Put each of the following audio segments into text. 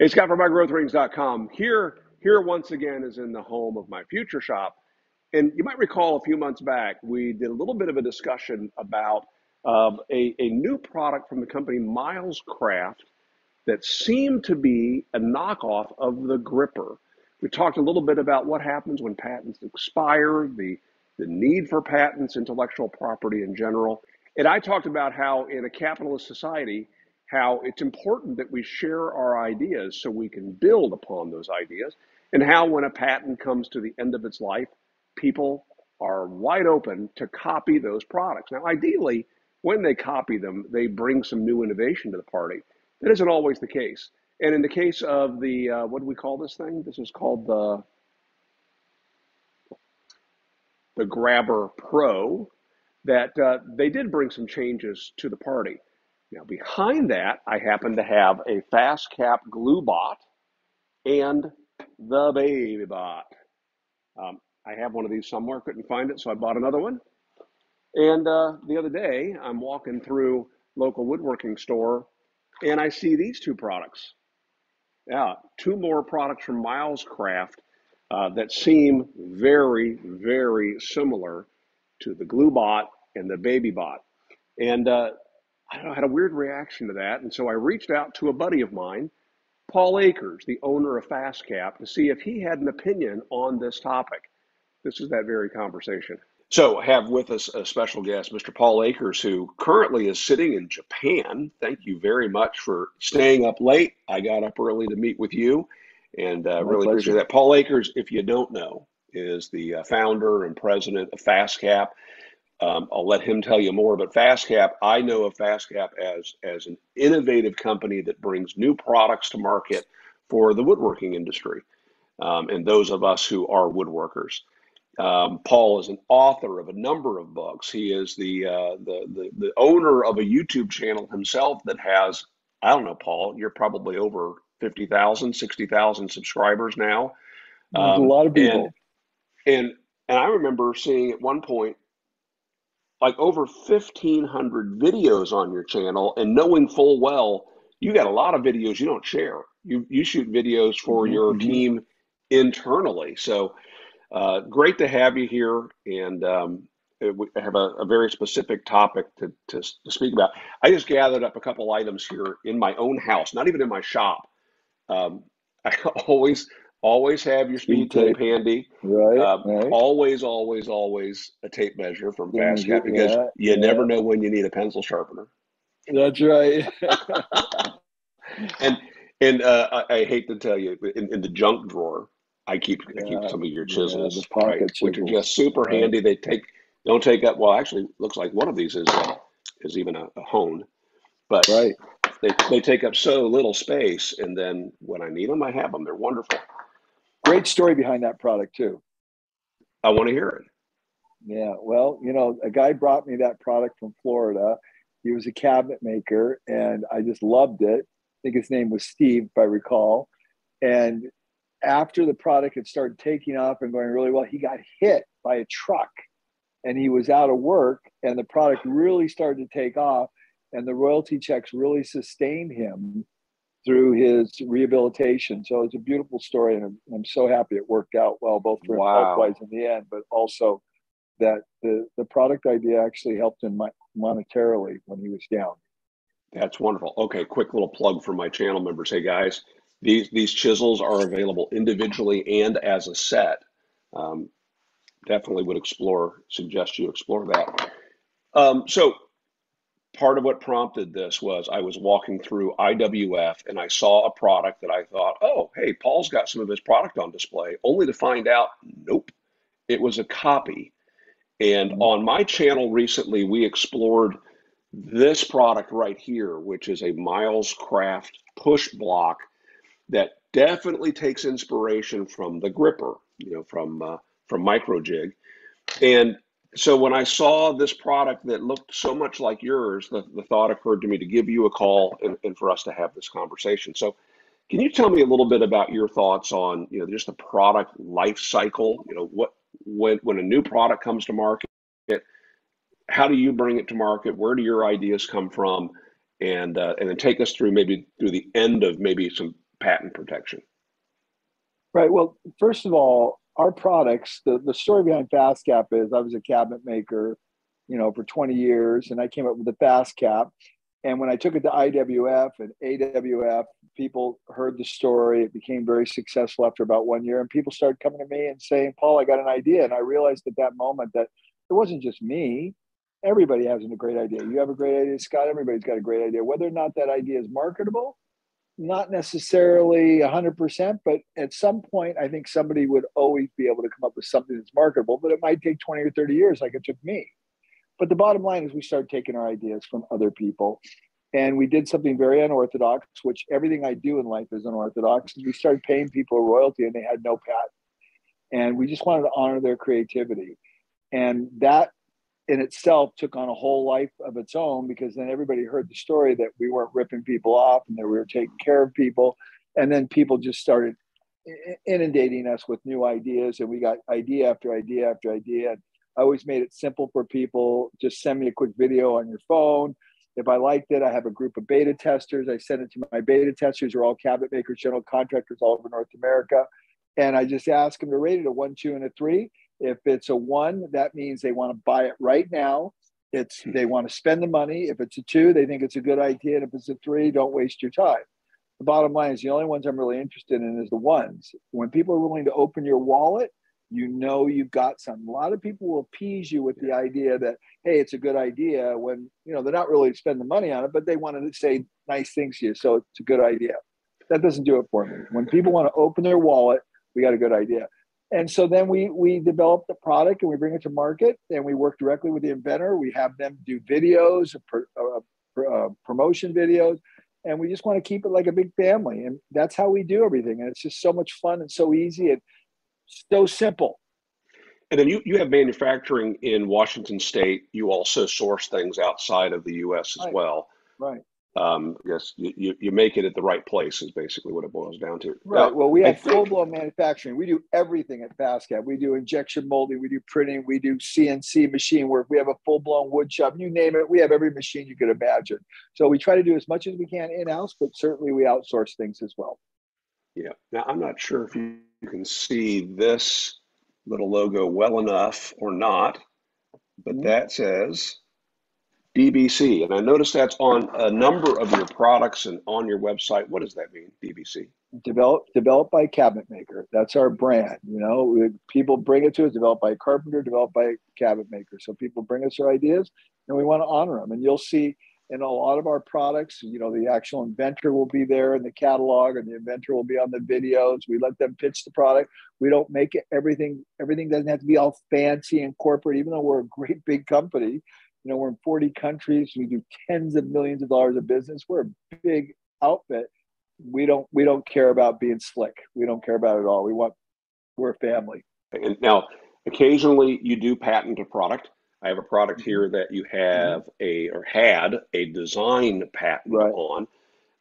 Hey, Scott from MyGrowthRings.com. Here once again is in the home of my future shop. And you might recall a few months back, we did a little bit of a discussion about a new product from the company Miles Craft that seemed to be a knockoff of the gripper. We talked a little bit about what happens when patents expire, the need for patents, intellectual property in general. And I talked about how in a capitalist society, how it's important that we share our ideas so we can build upon those ideas, and how when a patent comes to the end of its life, people are wide open to copy those products. Now, ideally, when they copy them, they bring some new innovation to the party. That isn't always the case. And in the case of the, what do we call this thing? This is called the Grabber Pro, that they did bring some changes to the party. Now, behind that, I happen to have a FastCap glue bot and the Bābe-Bo. I have one of these somewhere, couldn't find it, so I bought another one. And the other day, I'm walking through local woodworking store, and I see these two products. Yeah, two more products from Miles Craft that seem very, very similar to the glue bot and the Bābe-Bo. And I don't know, I had a weird reaction to that. And so I reached out to a buddy of mine, Paul Akers, the owner of FastCap, to see if he had an opinion on this topic. This is that very conversation. So I have with us a special guest, Mr. Paul Akers, who currently is sitting in Japan. Thank you very much for staying up late. I got up early to meet with you, and really appreciate that. Paul Akers, if you don't know, is the founder and president of FastCap. I'll let him tell you more, but FastCap, I know of FastCap as an innovative company that brings new products to market for the woodworking industry, and those of us who are woodworkers. Paul is an author of a number of books. He is the owner of a YouTube channel himself that has, I don't know, Paul, you're probably over 50,000, 60,000 subscribers now. A lot of people. And I remember seeing at one point like over 1,500 videos on your channel, and knowing full well you got a lot of videos you don't share. You shoot videos for your team internally. So great to have you here, and we have a very specific topic to speak about. I just gathered up a couple items here in my own house, not even in my shop. I always have your speed tape handy. Right. Always a tape measure from FastCap, because you never know when you need a pencil sharpener. That's right. and I hate to tell you, in the junk drawer, I keep some of your chisels, the pocket chisels, which are just super handy. They don't take up. Well, actually, looks like one of these is even a hone, but they take up so little space. And then when I need them, I have them. They're wonderful. Great story behind that product too. I want to hear it. Yeah, well, a guy brought me that product from Florida. He was a cabinet maker, and I just loved it. I think his name was Steve, if I recall. And after the product had started taking off and going really well, he got hit by a truck, and he was out of work, and the product really started to take off, and the royalty checks really sustained him through his rehabilitation. So it's a beautiful story, and I'm so happy it worked out well, both for him health-wise in the end, but also that the product idea actually helped him monetarily when he was down. That's wonderful. Okay, quick little plug for my channel members. Hey guys, these chisels are available individually and as a set. Definitely would suggest you explore that. So part of what prompted this was I was walking through IWF, and I saw a product that I thought, oh, hey, Paul's got some of his product on display, only to find out, nope, it was a copy. And on my channel recently, we explored this product right here, which is a Miles Craft push block that definitely takes inspiration from the gripper, from Microjig. And so when I saw this product that looked so much like yours, the thought occurred to me to give you a call and for us to have this conversation. So can you tell me a little bit about your thoughts on, just the product life cycle? When a new product comes to market, how do you bring it to market? Where do your ideas come from? And then take us through maybe through the end of maybe some patent protection? Right. Well, first of all, our products, the story behind FastCap is I was a cabinet maker, for 20 years, and I came up with the FastCap. And when I took it to IWF and AWF, people heard the story. It became very successful after about 1 year. And people started coming to me and saying, Paul, I got an idea. And I realized at that moment that it wasn't just me. Everybody has a great idea. You have a great idea, Scott. Everybody's got a great idea. Whether or not that idea is marketable, not necessarily 100%, but at some point, I think somebody would always be able to come up with something that's marketable, but it might take 20 or 30 years like it took me. But the bottom line is we started taking our ideas from other people. And we did something very unorthodox, which everything I do in life is unorthodox. We started paying people a royalty and they had no patent. And we just wanted to honor their creativity. And that in itself took on a whole life of its own, because then everybody heard the story that we weren't ripping people off and that we were taking care of people. And then people just started inundating us with new ideas. And we got idea after idea after idea. And I always made it simple for people. Just send me a quick video on your phone. If I liked it, I have a group of beta testers. I send it to my beta testers, who are all cabinet makers, general contractors all over North America. And I just ask them to rate it a 1, 2, and a 3. If it's a 1, that means they want to buy it right now. They want to spend the money. If it's a 2, they think it's a good idea. And if it's a 3, don't waste your time. The bottom line is the only ones I'm really interested in is the ones. When people are willing to open your wallet, you've got something. A lot of people will appease you with the idea that, hey, it's a good idea, when they're not really spending the money on it, but they want to say nice things to you. So it's a good idea. That doesn't do it for me. When people want to open their wallet, we got a good idea. And so then we develop the product and we bring it to market, and we work directly with the inventor. We have them do videos, promotion videos, and we just want to keep it like a big family. And that's how we do everything. And it's just so much fun and so easy and so simple. And then you have manufacturing in Washington State. You also source things outside of the U.S. as Right. well. Right. Yes, you make it at the right place is basically what it boils down to. Right. Now, Well, we I have think, full-blown manufacturing. We do everything at FastCap. We do injection molding. We do printing. We do CNC machine work. We have a full-blown wood shop. You name it. We have every machine you could imagine. So we try to do as much as we can in-house, but certainly we outsource things as well. yeah. Now, I'm not sure if you can see this little logo well enough or not, but Mhm. that says DBC. And I noticed that's on a number of your products and on your website. What does that mean, DBC? Developed by a cabinet maker. That's our brand. People bring it to us. Developed by a carpenter. Developed by a cabinet maker. So people bring us their ideas, and we want to honor them. And you'll see in a lot of our products, the actual inventor will be there in the catalog, and the inventor will be on the videos. We let them pitch the product. We don't make it everything. Everything doesn't have to be all fancy and corporate, even though we're a great big company. We're in 40 countries. We do tens of millions of dollars of business. We're a big outfit. We don't care about being slick. We don't care about it at all. We're a family. And now, occasionally you do patent a product. I have a product Mm-hmm. here that you Mm-hmm. have or had a design patent Right. on.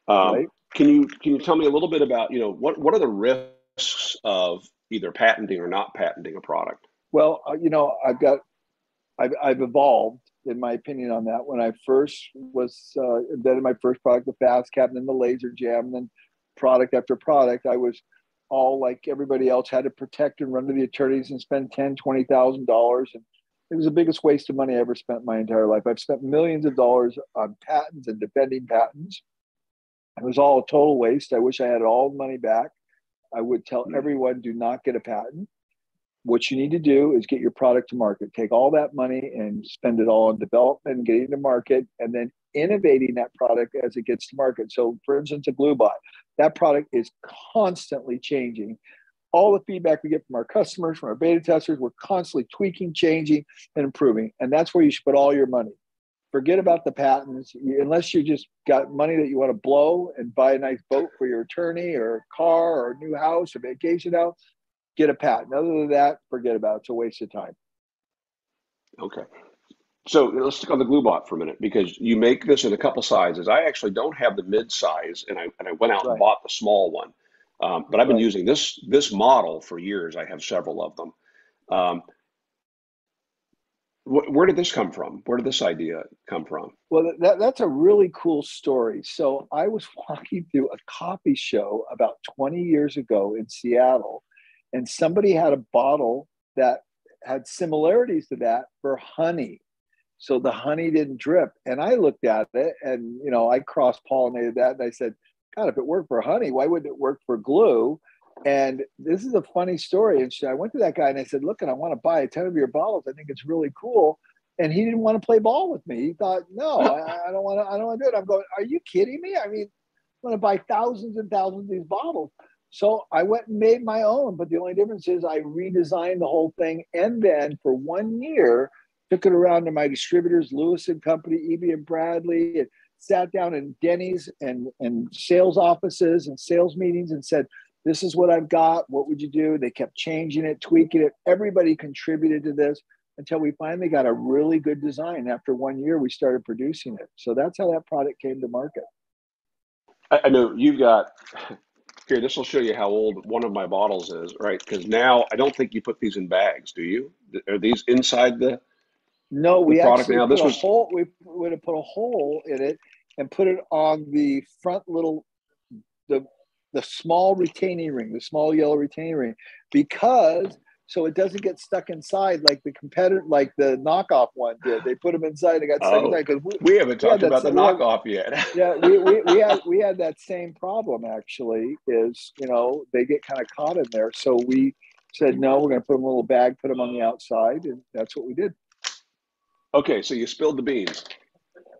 Right. Can you tell me a little bit about, what are the risks of either patenting or not patenting a product? Well, I've evolved in my opinion on that. When I first was invented my first product, the FastCap, and then the Laser Jam, and then product after product, I was all like everybody else, had to protect and run to the attorneys and spend $10,000, $20,000, and it was the biggest waste of money I ever spent in my entire life. I've spent millions of dollars on patents and defending patents. It was all a total waste. I wish I had all the money back. I would tell everyone, do not get a patent. What you need to do is get your product to market. Take all that money and spend it all on development and getting to market, and then innovating that product as it gets to market. So, for instance, a glue bot, that product is constantly changing. All the feedback we get from our customers, from our beta testers, we're constantly tweaking, changing, and improving. And that's where you should put all your money. Forget about the patents, unless you just got money that you want to blow and buy a nice boat for your attorney, or a car, or a new house, or vacation house. Get a patent. Other than that, forget about it. It's a waste of time. Okay. So let's stick on the glue bot for a minute, because you make this in a couple sizes. I actually don't have the mid size, and I went out and Right, bought the small one. But I've been right. using this model for years. I have several of them. Um, Where did this come from? Where did this idea come from? Well, that's a really cool story. So I was walking through a coffee show about 20 years ago in Seattle, and somebody had a bottle that had similarities to that for honey. So the honey didn't drip. And I looked at it and, I cross pollinated that. And I said, God, if it worked for honey, why wouldn't it work for glue? And this is a funny story. And so I went to that guy and I said, look, and I want to buy 10 of your bottles. I think it's really cool. And he didn't want to play ball with me. He thought, no, I don't want to, I don't want to do it. I'm going, are you kidding me? I mean, I'm going to buy thousands and thousands of these bottles. So I went and made my own. But the only difference is I redesigned the whole thing. And then for 1 year, took it around to my distributors, Lewis and Company, EB and Bradley, and sat down in Denny's and sales offices and sales meetings and said, this is what I've got. What would you do? They kept changing it, tweaking it. Everybody contributed to this until we finally got a really good design. After 1 year, we started producing it. So that's how that product came to market. I know you've got here. This will show you how old one of my bottles is, right? Because now I don't think you put these in bags, do you? Are these inside No, the we product actually now? put This a was hole. We would have put a hole in it and put it on the front little the small retaining ring, the small yellow retaining ring, because so it doesn't get stuck inside like the competitor, like the knockoff one did. They put them inside. They got stuck inside oh, because we haven't we had talked that. about the We have knockoff yet. yeah, we had that same problem actually. Is they get kind of caught in there. So we said no, we're going to put them in a little bag, put them on the outside, and that's what we did. Okay, so you spilled the beans.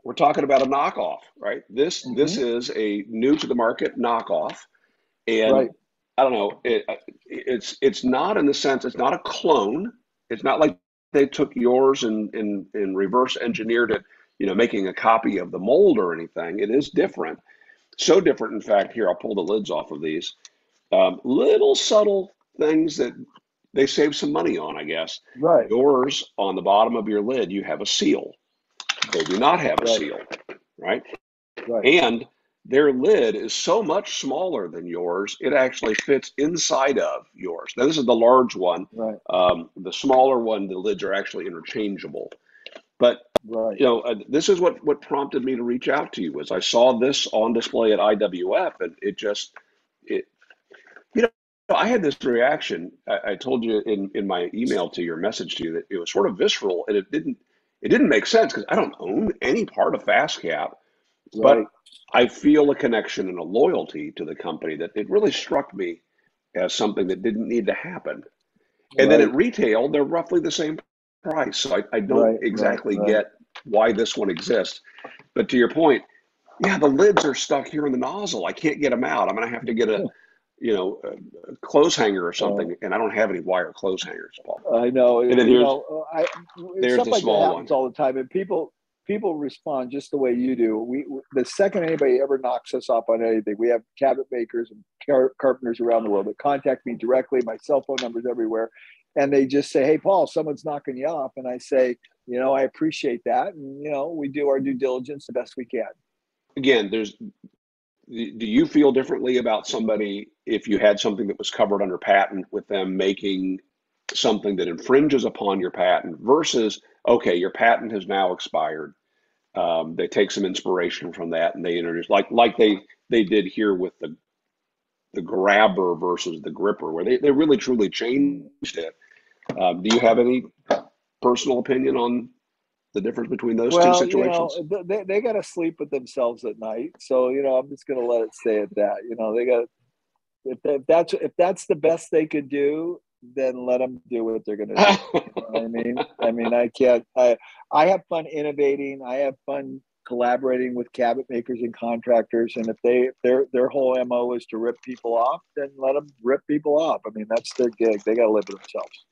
We're talking about a knockoff, right? This Hmm. is a new to the market knockoff, and Right, I don't know. It's not in the sense it's not a clone. It's not like they took yours and reverse engineered it, making a copy of the mold or anything. It is different. So different, in fact. Here, I'll pull the lids off of these. Little subtle things that they save some money on, I guess. right, Yours on the bottom of your lid, you have a seal. They do not have a right, seal, right? right, And their lid is so much smaller than yours, it actually fits inside of yours. Now, this is the large one. right, The smaller one, the lids are actually interchangeable. But right. this is what prompted me to reach out to you. Was I saw this on display at IWF, and it you know I had this reaction. I told you in my email to your message to you that it was sort of visceral, and it didn't make sense because I don't own any part of FastCap, but Right, I feel a connection and a loyalty to the company that it really struck me as something that didn't need to happen. And then at right, retail, they're roughly the same price. So I don't right, right, exactly right. get why this one exists. But to your point, yeah, the lids are stuck here in the nozzle. I can't get them out. I'm going to have to get a clothes hanger or Uh, something. And I don't have any wire clothes hangers, Paul. I know, And then I there's stuff the like that small one. happens all the time, and people respond just the way you do. The second anybody ever knocks us off on anything, we have cabinet makers and carpenters around the world that contact me directly. My cell phone number's everywhere, and they just say, "Hey, Paul, someone's knocking you off," and I say, I appreciate that, and we do our due diligence the best we can. Again, do you feel differently about somebody if you had something that was covered under patent with them making something that infringes upon your patent versus, okay, your patent has now expired. They take some inspiration from that and they introduce like they did here with the grabber versus the gripper, where they really truly changed it. Do you have any personal opinion on the difference between those two Well, situations? they got to sleep with themselves at night, so I'm just going to let it stay at that. They got if that's the best they could do, then let them do what they're going to do. You know what I mean? I mean, I can't. I have fun innovating. I have fun collaborating with cabinet makers and contractors. And if their whole mo is to rip people off, then let them rip people off. I mean, that's their gig. They got to live with themselves.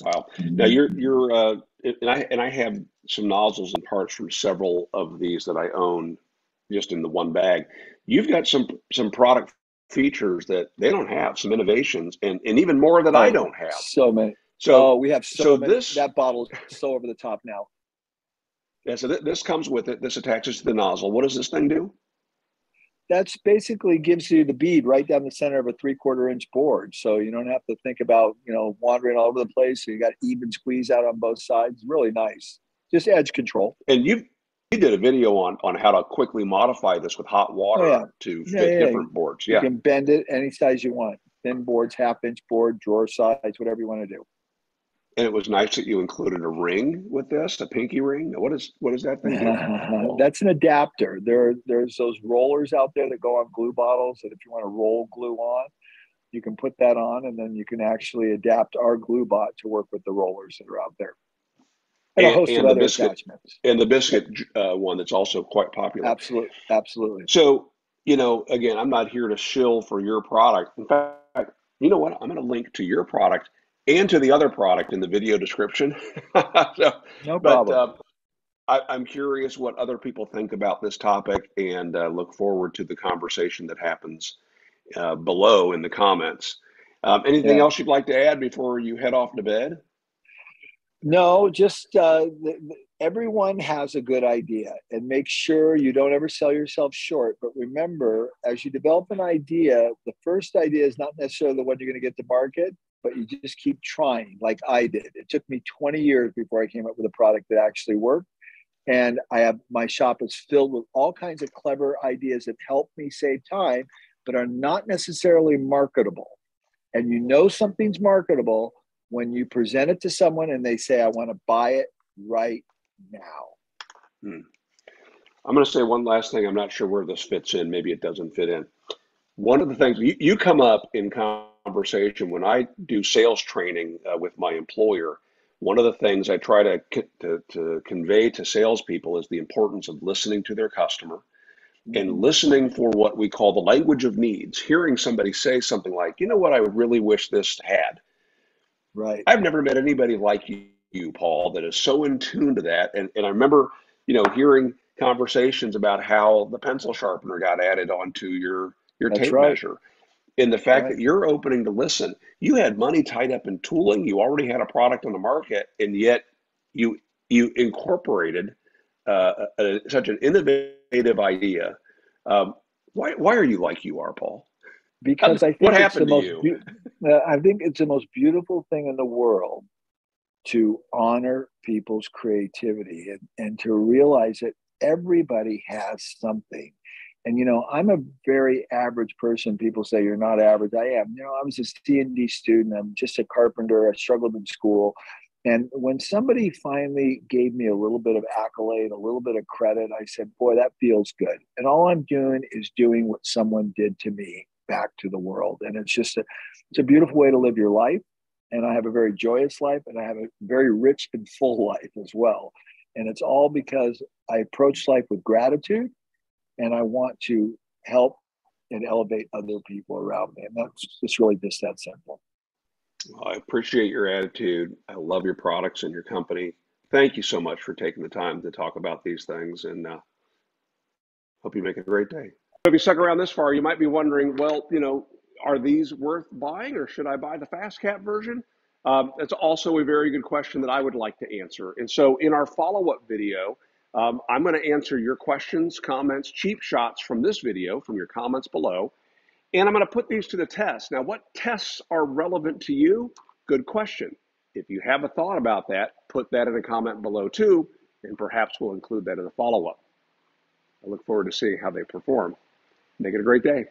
Wow. Now you're and I have some nozzles and parts from several of these that I own just in the one bag. You've got some product features that they don't have, some innovations and even more that I Oh, don't have. so many. So Oh, we have so so many. this That bottle is so over the top now. yeah, so this comes with it. This attaches to the nozzle. What does this thing do? that's basically gives you the bead right down the center of a 3/4 inch board. So you don't have to think about, wandering all over the place. So you got even squeeze out on both sides. Really nice. Just edge control. And you did a video on how to quickly modify this with hot Oh water yeah. to Yeah, fit yeah, yeah. different boards. You Yeah. can bend it any size you want. Thin boards, 1/2 inch board, drawer size, whatever you want to do. And it was nice that you included a ring with this, a pinky ring. What does that thing do, Paul? That's an adapter. There's those rollers out there that go on glue bottles, and if you want to roll glue on, you can put that on, and then you can actually adapt our glue bot to work with the rollers that are out there, and a And, host of and the other biscuit attachments. and the Yep, biscuit one that's also quite popular. absolutely, absolutely. So, again, I'm not here to shill for your product. In fact, you know what? I'm going to link to your product and to the other product in the video description. So, No but problem. I'm curious what other people think about this topic and look forward to the conversation that happens below in the comments. Anything Yeah. else you'd like to add before you head off to bed? No, just everyone has a good idea, and make sure you don't ever sell yourself short. But remember, as you develop an idea, the first idea is not necessarily the one you're going to get to market, but you just keep trying, like I did. It took me 20 years before I came up with a product that actually worked. And I have my shop is filled with all kinds of clever ideas that help me save time, but are not necessarily marketable. And something's marketable when you present it to someone and they say, I want to buy it right now. Hmm. I'm going to say one last thing. I'm not sure where this fits in. Maybe it doesn't fit in. One of the things you come up in conversation when I do sales training with my employer. One of the things I try to convey to salespeople is the importance of listening to their customer and Mm-hmm. listening for what we call the language of needs. Hearing somebody say something like, you know what, I really wish this had. Right. I've never met anybody like you, Paul, that is so in tune to that. And I remember, hearing conversations about how the pencil sharpener got added onto your That's tape right. measure. And the That's fact right. that you're opening to listen, you had money tied up in tooling, you already had a product on the market, and yet you incorporated such an innovative idea. Um, why are you like you are, Paul? Because What happened to you? I think it's the most beautiful thing in the world to honor people's creativity, and to realize that everybody has something. And I'm a very average person. People say you're not average. I am. I was a C&D student. I'm just a carpenter. I struggled in school. And when somebody finally gave me a little bit of accolade, a little bit of credit, I said, boy, that feels good. And all I'm doing is doing what someone did to me back to the world. And it's a beautiful way to live your life. And I have a very joyous life, and I have a very rich and full life as well. And it's all because I approach life with gratitude, and I want to help and elevate other people around me. And it's really just that simple. Well, I appreciate your attitude. I love your products and your company. Thank you so much for taking the time to talk about these things, and hope you make a great day. If you stuck around this far, you might be wondering, well, are these worth buying, or should I buy the FastCap version? That's also a very good question that I would like to answer. And so in our follow-up video, I'm going to answer your questions, comments, cheap shots from this video, from your comments below. And I'm going to put these to the test. Now, what tests are relevant to you? Good question. If you have a thought about that, put that in a comment below too, and perhaps we'll include that in the follow-up. I look forward to seeing how they perform. Make it a great day.